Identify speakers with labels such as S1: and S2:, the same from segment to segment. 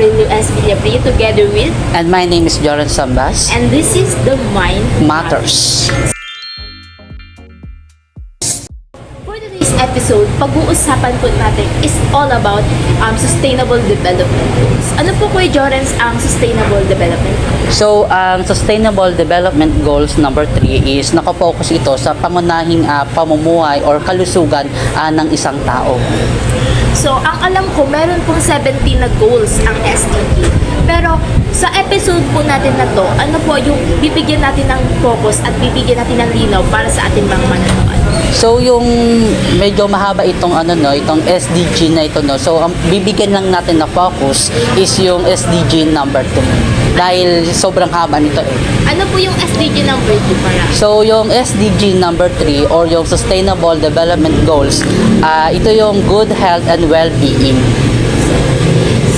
S1: Marilu S. Villapri together with
S2: And my name is Joran Sambas.
S1: and this is The Mind
S2: Matters.
S1: For today's episode, pag-uusapan po natin is all about sustainable development goals. Ano po Kuya Jorens ang sustainable development goals?
S2: So, ang Sustainable Development Goals number 3 is nakapokus ito sa pangunahing pamumuhay or kalusugan ng isang tao.
S1: So, ang alam ko, meron pong 17 na goals ang SDG. Pero, sa episode po natin na to, ano po yung bibigyan natin ng focus at bibigyan natin ng linaw para sa ating mga manonood.
S2: So, yung medyo mahaba itong itong SDG na ito, no. So, ang bibigyan lang natin na focus is yung SDG number 2. Dahil sobrang haba nito eh.
S1: Ano po yung SDG number 2 para?
S2: So, yung SDG number 3 or yung Sustainable Development Goals, ito yung good health and well-being.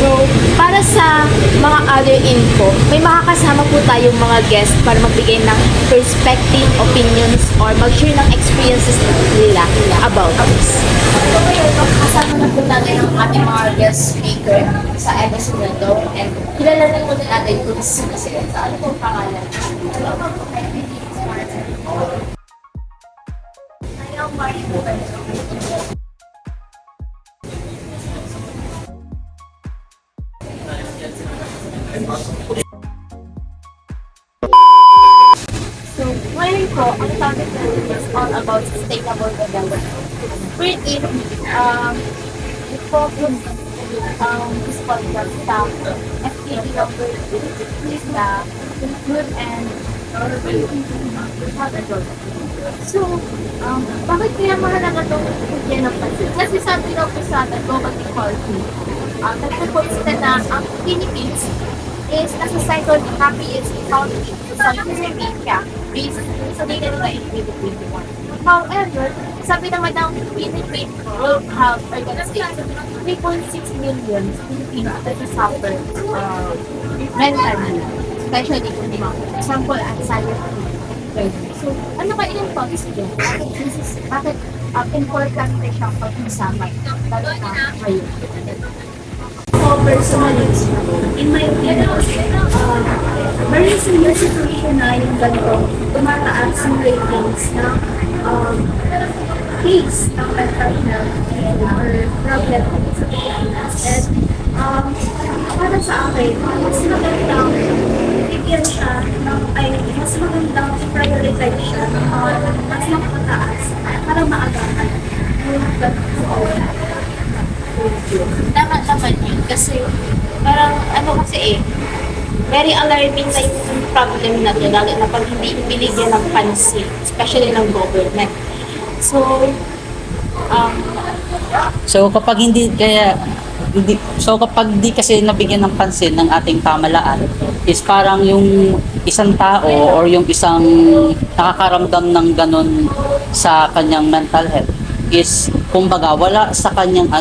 S1: So, para sa mga other info, may makakasama po tayong mga guests para magbigay ng perspective, opinions, or mag-share ng experiences nila about this. Kasama na po natin ang ating mga guest speaker sa episode na to. And kilalanin po natin kung sino sila. Ano po ang pangalan? Ayaw, Mario. So, ngayon po, ang topic natin is all about sustainable development. Wherein, we focus this podcast sa FTD number 2 is the good and so, bakit kaya mahalaga itong bigyan ng pansin? Kasi sabi daw po sa atin, global equality, nagpo-post na ang Philippines is nasa cycle of happiest economy sa Indonesia based sa data nila in 2021. However, sabi naman ng Philippine World Health Organization, 3.6 million Filipinos that suffer mentally, especially kung example, anxiety. So, ano ba yung thoughts nyo? Bakit importante siyang pag-usapan? Lalo na ngayon.
S3: Personally, in my opinion, very similar situation na yung ganito, tumataas yung ratings ng case ng mental health or problem sa Pilipinas. And para sa akin, mas magandang bigyan siya mas magandang prioritize siya mas nakataas para maagahan yung ganito.
S1: Tama naman yun kasi parang very alarming na yung problem na to lalo na pag hindi binigyan ng pansin, especially ng government. So,
S2: kapag di kasi nabigyan ng pansin ng ating pamahalaan is parang yung isang tao or yung isang nakakaramdam ng ganun sa kanyang mental health is kumbaga wala sa kanyang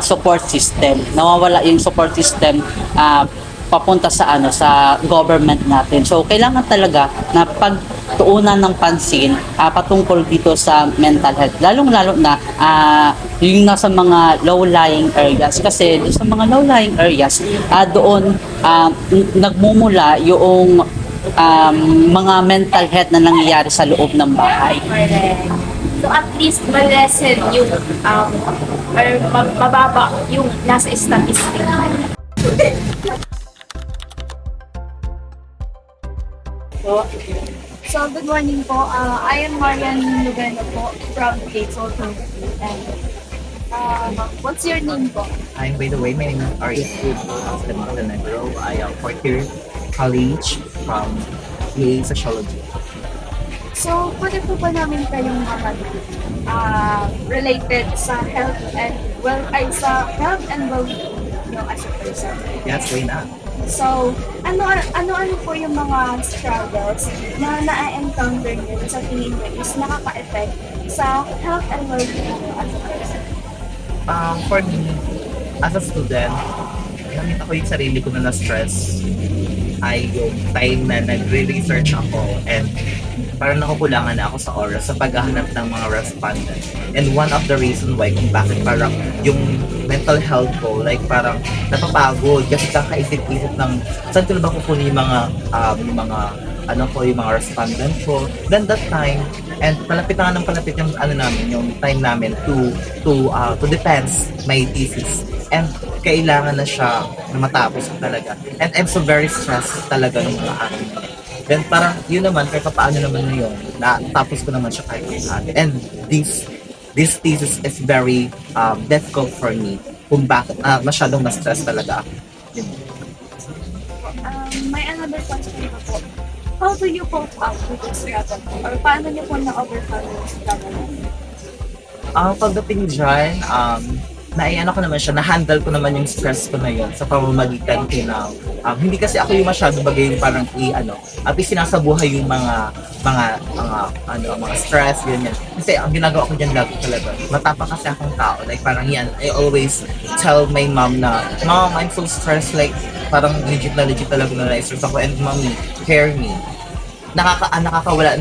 S2: support system. Nawawala yung support system papunta sa sa government natin. So kailangan talaga na pagtuunan ng pansin patungkol dito sa mental health. Lalong-lalo na yung nasa mga low-lying areas kasi sa mga low-lying areas doon nagmumula yung mga mental health na nangyayari sa loob ng bahay.
S1: so at least ma-lessen yung or mababa yung nasa statistic.
S3: So, good morning po. I am Marian Lugano po from Gates Auto. And what's your name po?
S4: By the way, my name is Arias Montenegro. I am fourth year college from BA Sociology.
S3: So, pwede po ba namin kayong related sa health and well-being nyo as a person?
S4: Yes, why not?
S3: So, ano po yung mga struggles na na-encounter nyo sa tingin nyo is nakaka-effect sa health and well-being nyo as a person?
S4: For me, as a student, nakita ko yung sarili ko na na-stress ay yung time na nagre-research ako and parang nakukulangan na ako sa oras sa paghahanap ng mga respondent. And one of the reason why kung bakit parang yung mental health ko, like parang napapagod kasi kakaisip-isip ng saan ko na ba kukunin yung mga respondent ko. Then that time, and palapit na nga ng palapit yung yung time namin to defense my thesis. And kailangan na siya na matapos talaga. And I'm so very stressed talaga ng mga amin. Then parang yun naman, kahit paano naman na yun, natapos ko naman siya kahit paano. And this thesis is very difficult for me kung bakit masyadong na-stress talaga ako. Yun.
S3: May another question pa po. How do you cope up with the struggle? Or paano niyo po na-overcome yung struggle?
S4: Pagdating dyan, naiano ko naman siya, na-handle ko naman yung stress ko na yun sa pamamagitan ko na hindi kasi ako yung masyado bagay yung parang sinasabuhay yung mga stress, ganyan. Kasi ang ginagawa ko dyan lagi talaga, matapang kasi akong tao, like parang yan, I always tell my mom na, Mom, I'm so stressed, like parang legit talaga na na-stress ako, and mommy, care me. Nakakawala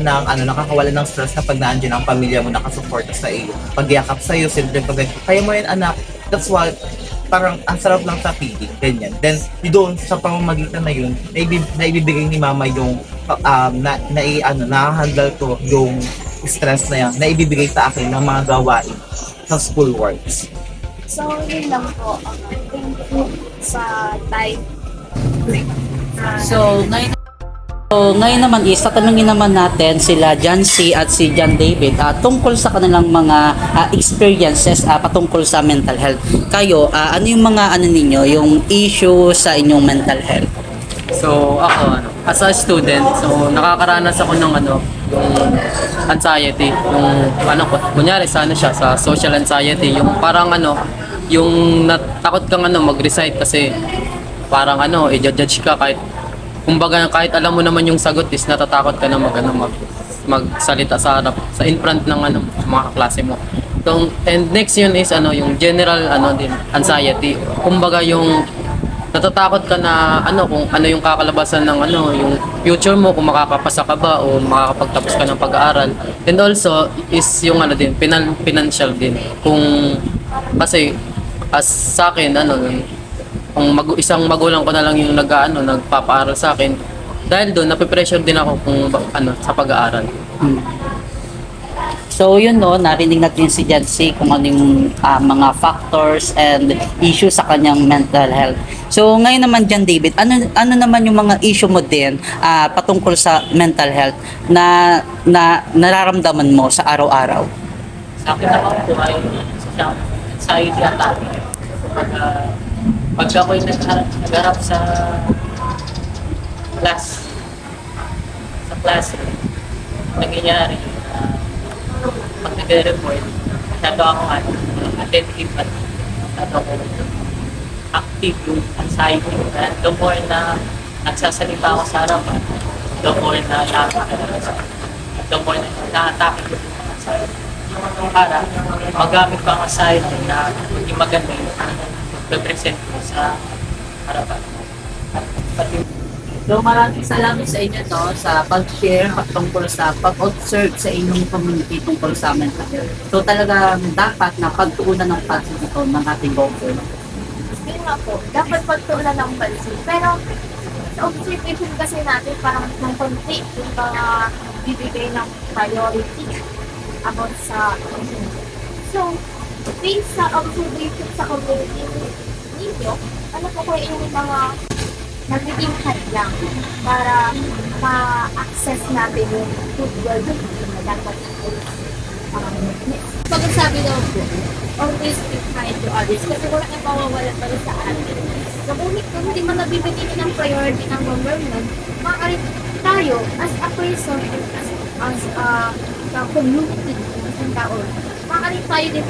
S4: ng stress kapag naandyan ang pamilya mo nakasuporta sa iyo. Pagyakap sa iyo, siyempre kaya mo yan anak. That's why parang ang sarap lang sa feeling, ganyan. Then doon sa pamamagitan na yun, naibibigay ni mama yung na-handle ko yung stress na yan, naibibigay sa akin ng mga gawain sa school works.
S3: So, yun lang po. Thank you sa time.
S2: So, ngayon naman is, tatanungin naman natin sila John C. at si John David tungkol sa kanilang mga experiences patungkol sa mental health. Kayo, ano yung mga ninyo, yung issue sa inyong mental health?
S5: So ako, as a student, so nakakaranas ako ng yung anxiety, kunyari sa sa social anxiety, yung parang yung natakot kang mag-recite kasi parang i-judge ka kahit alam mo naman yung sagot is natatakot ka na magsalita sa harap, sa in front ng mga kaklase mo. So, and next yun is yung general anxiety. Kumbaga yung natatakot ka na kung ano yung kakalabasan ng yung future mo, kung makakapasa ka ba o makakapagtapos ka ng pag-aaral. And also is yung financial din. Kasi as sa akin kung isang magulang ko na lang yung nagpapaaral sa akin, dahil doon nape-pressure din ako sa pag-aaral.
S2: So yun narinig natin si John C. kung ano yung mga factors and issues sa kanyang mental health. So ngayon naman John David, ano naman yung mga issue mo din patungkol sa mental health na nararamdaman mo sa araw-araw?
S6: Sa akin naman po ay anxiety attack. Pag ako'y nagharap sa classroom, nangyayari pag nag-report, masyado ako attentive at active yung anxiety. The more na nagsasalita ako sa harapan, the more na na-atake ko yung anxiety. Para magamit pa ang anxiety na hindi maganda yung represent ko sa harapan.
S2: So maraming salamat sa inyo sa pag-share patungkol sa pag-observe sa inyong community tungkol sa mental health. So talagang dapat na pagtuunan ng pansin ito ng ating government.
S1: Yun nga po, dapat pagtuunan ng pansin. Pero sa observation kasi natin parang ng konti yung mga bibigay ng priority about sa so, based sa observation sa community ninyo, ano po kaya yung mga nagiging hadlang para ma-access natin yung good well-being na dapat pag-sabi daw po, always be kind to others kasi wala nang mawawala pa rin sa atin. So kung hindi man nabibigyan ng priority ng government, maaaring tayo as a person, as a community, as a tao, maaaring tayo din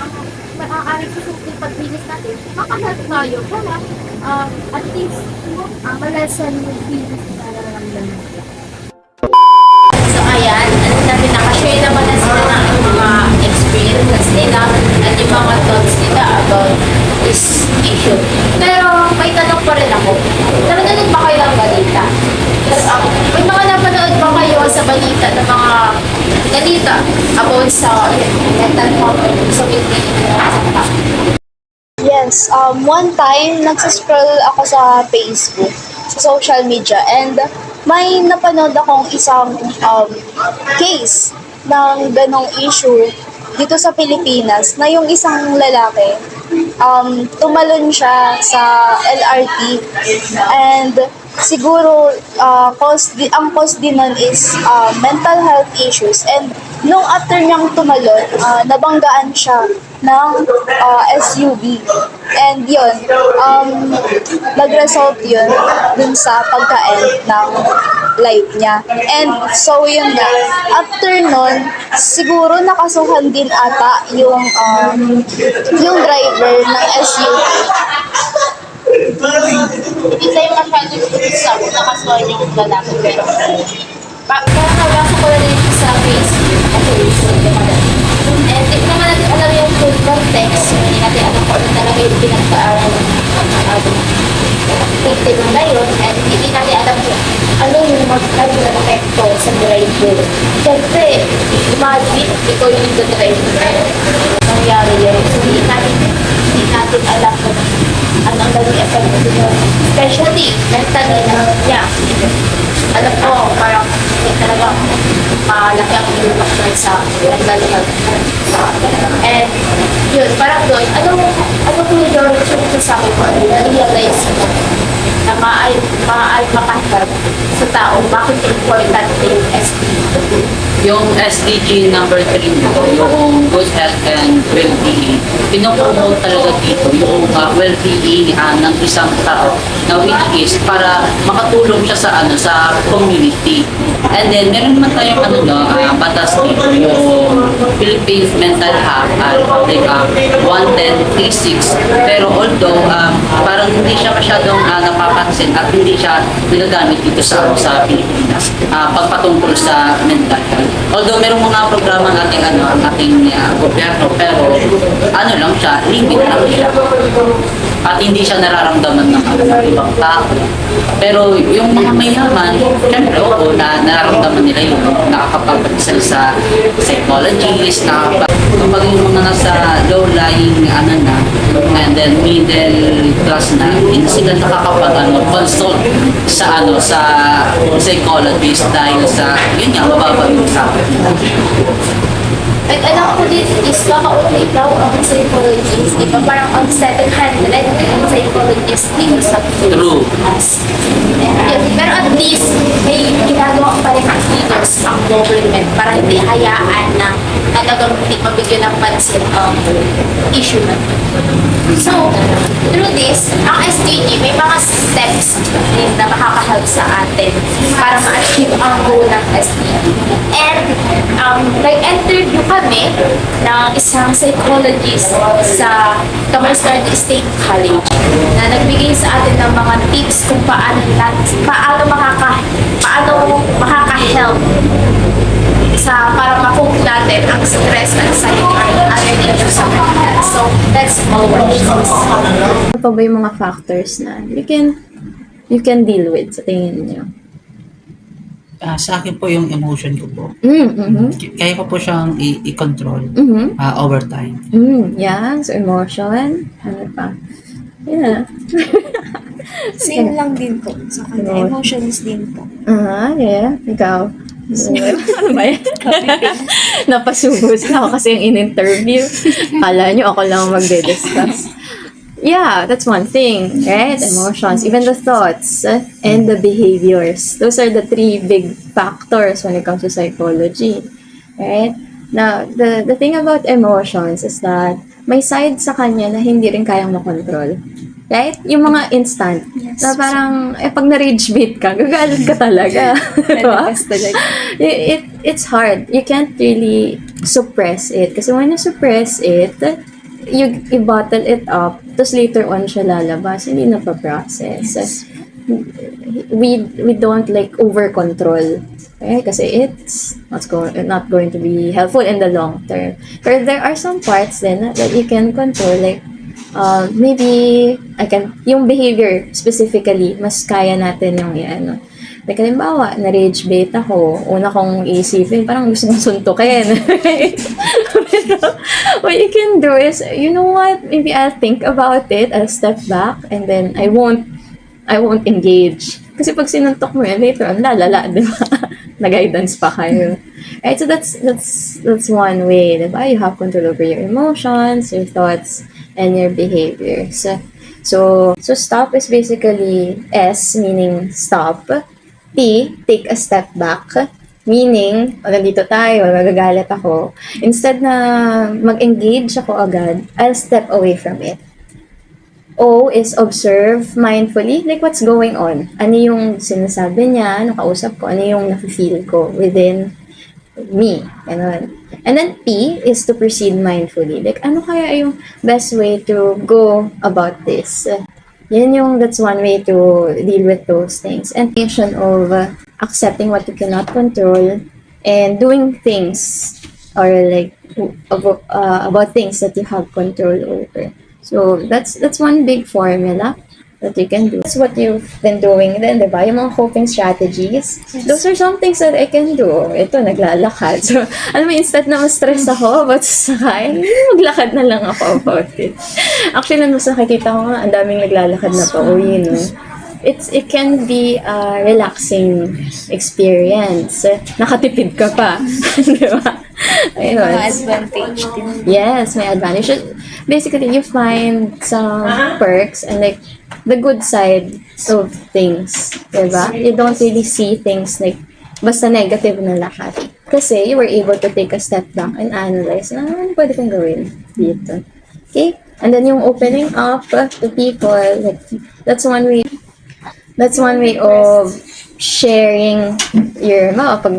S1: maaaring susukting pagbilis natin, makalat tayo para at least malasan yung feelings na nararamdaman.
S7: So ayan, nakashare naman na sila ng mga experiences nila at yung mga thoughts nila about this issue. Pero may tanong pa rin ako. Nanonood ba kayo ng balita? May mga napanood ba kayo sa balita ng mga Ganito, about sa mental health sa Pilipinas.
S3: Yes, one time, nagsascroll ako sa Facebook, sa social media, and may napanood akong isang case ng ganong issue dito sa Pilipinas na yung isang lalaki, tumalon siya sa LRT, and siguro ang cause din nun is mental health issues, and nung after niyang tumalon, nabanggaan siya ng SUV. And yun, nag-result yun dun sa pagka-end ng life niya. And so yun nga, after nun, siguro nakasuhan din ata yung driver ng SUV.
S7: Hindi tayo masyado sa nakasuhan yung lalaki. Pero, parang nabasa ko na rin sa Facebook. And hindi naman natin alam yung full context. Hindi natin alam kung ano talaga yung pinagpaaral ng victim na yun. And hindi natin alam kung ano yung magkano na epekto sa driver. Siyempre, imagine, ikaw yung driver. Nangyari yun. So, hindi natin alam kung ano ang naging epekto yun. Especially, mentally na niya. Alam ko, parang hindi talaga malaki ang impact sa mental health. And yun, parang doon, ano po yung sasabi ko, na-realize mo na maaari makahirap sa tao, bakit important yung SDG?
S2: Yung SDG number 3 nito, yung good health and well-being, pinopromote talaga dito yung well-being ng isang tao na which is para makatulong siya sa community. And then, meron naman tayong batas dito, yung Philippine Mental Health, like 11036. Pero although, parang hindi siya masyadong napapansin at hindi siya nagagamit dito sa Pilipinas pagpatungkol sa mental health. Although merong mga programa ang ating gobyerno, pero lang siya, limit lang siya. At hindi siya nararamdaman ng ibang tao. Pero yung mga mayaman, syempre oo, nararamdaman nila yun. Nakakapag-isa sa psychologist, kapag yung mga nasa low-lying and then middle class na, hindi sila nakakapag-consult sa psychologist dahil sa, yun nga, mababa yung sakit nila.
S7: At alam ko din is kakaunti daw ang psychologist, di ba? Parang ang 700 ang psychologist dito sa
S2: True.
S7: Pilipinas. Pero at least, may ginagawa pa rin kilos ang government para hindi hayaan na talagang hindi mabigyan ng pansin ang issue na ito. So, through this, ang SDG may mga steps din na makaka-help sa atin para ma-achieve ang goal ng SDG. And, nag-interview kami ng isang psychologist sa Camarines State College na nagbigay sa atin ng mga tips kung paano makaka-help para ma-cope natin ang stress, anxiety, or other issues sa mental health. So, let's all watch this.
S8: Ano pa ba yung mga factors na you can deal with sa tingin niyo?
S2: Sa akin po yung emotion ko po. Kaya ko po siyang i-control over time.
S8: Yeah, so emotion. Ano pa? Yeah.
S3: Same lang din po sa kanya. Emotions din po.
S8: Yeah. Ikaw? Ano ba yan? Napasubos na ako kasi yung in-interview. Kala nyo ako lang magde-discuss. Yeah, that's one thing, right? Emotions, even the thoughts and the behaviors. Those are the 3 big factors when it comes to psychology, right? Now, the thing about emotions is that may side sa kanya na hindi rin kayang makontrol. Right? Yung mga instant. Na parang, pag na-rage bait ka, gagalit ka talaga. Diba? It's hard. You can't really suppress it. Kasi when you suppress it, you bottle it up, tapos later on siya lalabas, hindi na pa-process. We don't over control. Okay? Kasi it's not going to be helpful in the long term. But there are some parts then that you can control, like maybe yung behavior specifically, mas kaya natin yung Like, halimbawa, na-rage bait ako, una kong iisipin, parang gusto kong suntukin. Pero, what you can do is, you know what, maybe I'll think about it, I'll step back, and then I won't engage. Kasi pag sinuntok mo yan, later on, lalala, di ba? Na-guidance pa kayo. Right, so that's one way, di ba? You have control over your emotions, your thoughts, and your behaviors. So stop is basically S, meaning stop. T, take a step back. Meaning, nandito tayo, magagalit ako. Instead na mag-engage ako agad, I'll step away from it. O is observe mindfully, like what's going on. Ano yung sinasabi niya, ano kausap ko, ano yung nafe-feel ko within me. Ganun. And then P is to proceed mindfully. Like, ano kaya yung best way to go about this? That's one way to deal with those things. And of accepting what you cannot control and doing things or like about things that you have control over. So that's one big formula that you can do. That's what you've been doing then, diba? Yung mga coping strategies. Those are some things that I can do. Ito, naglalakad. So, alam mo, instead na ma-stress ako about sakay, maglakad na lang ako about it. Actually, nung sa nakikita ko nga, ang daming naglalakad na pa uwi, no? It can be a relaxing experience. Nakatipid ka pa. Diba? Ayun.
S7: Advantage din.
S8: Yes, may advantage. Basically, you find some perks and like the good side of things, diba? You don't really see things like basta negative na lahat. Kasi you were able to take a step back and analyze na ano pwede kong gawin dito. Okay? And then yung opening up to people, like that's one way of sharing your, pag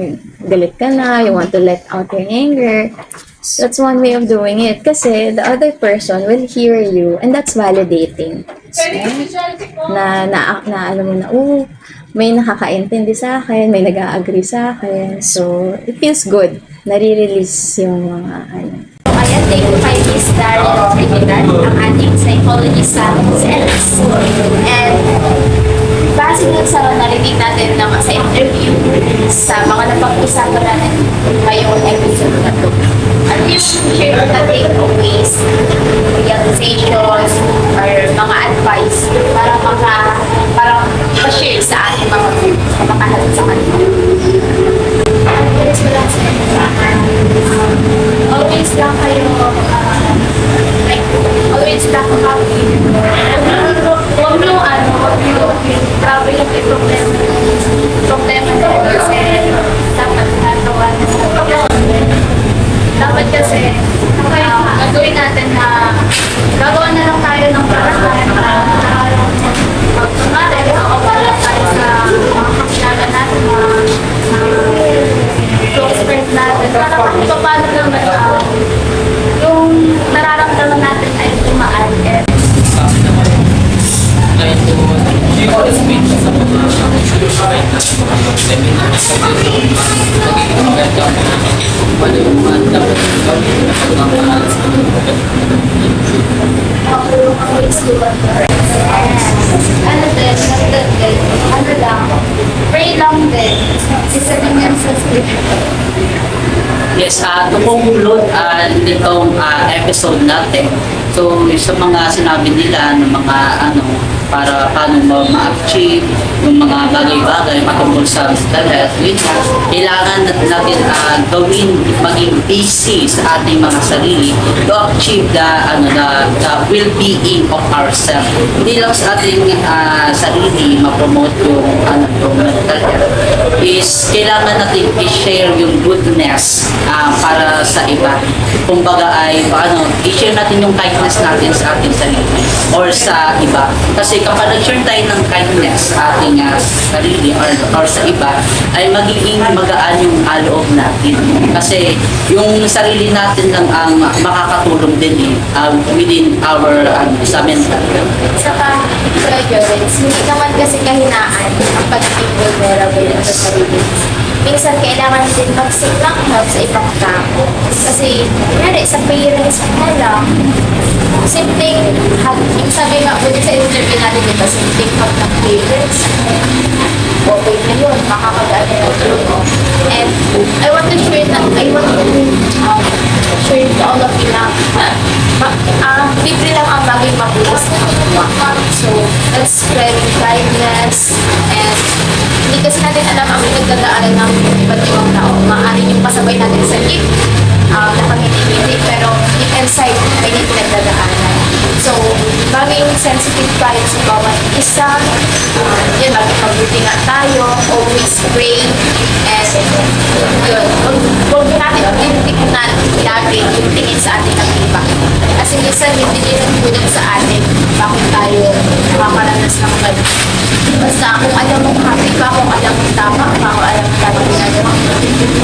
S8: galit ka na, you want to let out your anger. That's one way of doing it. Kasi the other person will hear you and that's validating. Na alam mo na, may nakakaintindi sa akin, may nag-a-agree sa akin. So, it feels good. Nare-release yung mga
S7: Kaya thank you kay Miss Darren Trinidad, ang ating psychologist sa CELS. And base dun sa narinig natin sa interview, sa mga napag-usapan natin ngayong episode na to, ano yung share na takeaways, realizations, or mga advice para ma-share sa ating mga makahalap sa kanila? Always lang kayo, always lang happy. Huwag nyo, grabe yung problema nyo kasi dapat natawa dapat kasi gagawin natin na gagawa na lang tayo ng paraan pag-tumari o pala tayo sa mga kakilala natin, mga close friends natin para kung paano naman yung nararamdaman natin ay tumaan
S5: Try to speak sa mga kahit na seminar sa magiging maganda kung paano yung mga dapat gawin na pagmamahal sa mga
S7: ano lang, pray lang din. Isa din yan sa scripture.
S2: Yes, to conclude nitong episode natin. So, sa mga sinabi nila ng mga para paano ma-achieve yung mga bagay-bagay patungkol sa mental health, kailangan natin gawin, maging busy sa ating mga sarili to achieve the well-being of ourselves. Hindi lang sa ating sarili ma-promote yung mental health, is kailangan natin i-share yung goodness para sa iba. Kumbaga ay i-share natin yung kindness natin sa ating sarili or sa iba. Kasi kapag nag-share tayo ng kindness sa ating sarili or sa iba, ay magiging magaan yung loob natin. Kasi yung sarili natin lang ang makakatulong din within our sa mental health.
S7: Saka, Sir Jones, hindi naman kasi kahinaan ang pagiging vulnerable sa sarili. Minsan kailangan din mag-seek ng help sa ibang tao. Kasi, sa parents mo lang, simpleng, yung sabi nga po sa interview natin dito, simpleng hug ng parents, o okay na yun, makakagaan na yun. And I want to share to all of you na libre lang ang maging mabulis na kapwa. So, let's spread kindness and hindi kasi natin alam ang pinagdadaanan ng iba't ibang tao. Maaaring yung pasabay natin sa jeep, nakangiti-ngiti, pero deep inside, may hindi pinagdadaanan. So, maging sensitive tayo sa bawat isa. Yun, maging mabuti nga tayo. Always pray. And yun, huwag natin titignan lagi yung tingin sa atin ng iba. Kasi minsan yung tingin ng tulad sa atin, bakit tayo makakaranas ng ganun. Basta kung alam mong happy ka, kung alam mong tama ka, kung alam mong tama ginagawa,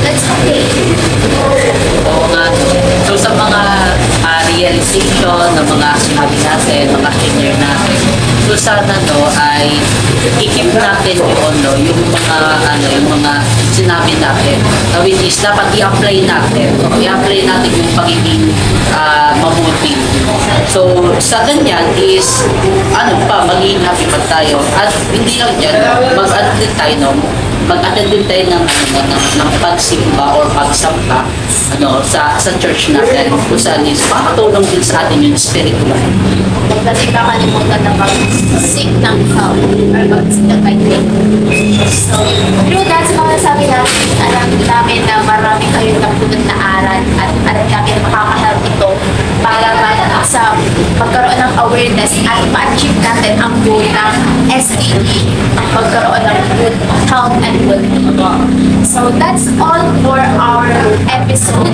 S7: that's okay.
S2: Oo nga. So sa mga realization ng mga sinabi natin, mga senior natin, so sana ay i-keep natin yung mga sinabi natin. Which is dapat i-apply natin. I-apply natin yung pagiging mabuti. So sa ganyan is magiging happy pa tayo. At hindi lang dyan, mag-attend din tayo ng pagsimba or pagsampa sa church natin kung saan is makatulong din sa atin yung spiritual.
S7: Huwag natin kakalimutan na mag-seek ng help or mag-seek ng kindness. So, through that, sa mga sabi natin, alam namin na marami kayong napulot na aral at alam namin na makaka-help ito para sa pagkaroon ng awareness at ma-achieve natin ang goal ng SDE, ang pagkaroon ng good health and well-being. So that's all for our episode.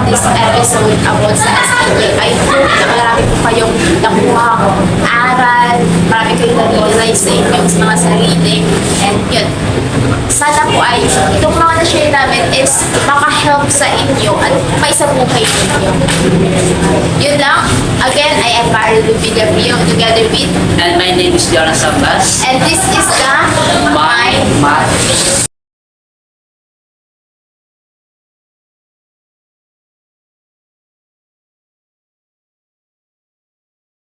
S7: This episode about sa SDE. I hope na marami po kayong nakuha aral, marami kayong na-realize sa inyong mga sarili. And yun, sana po ay itong mga na-share namin is maka-help sa inyo at maisabuhay ninyo. Yun lang. Again, I am Marilyn Villarreal together with
S2: And my name is Jonas Sambas.
S7: and this is the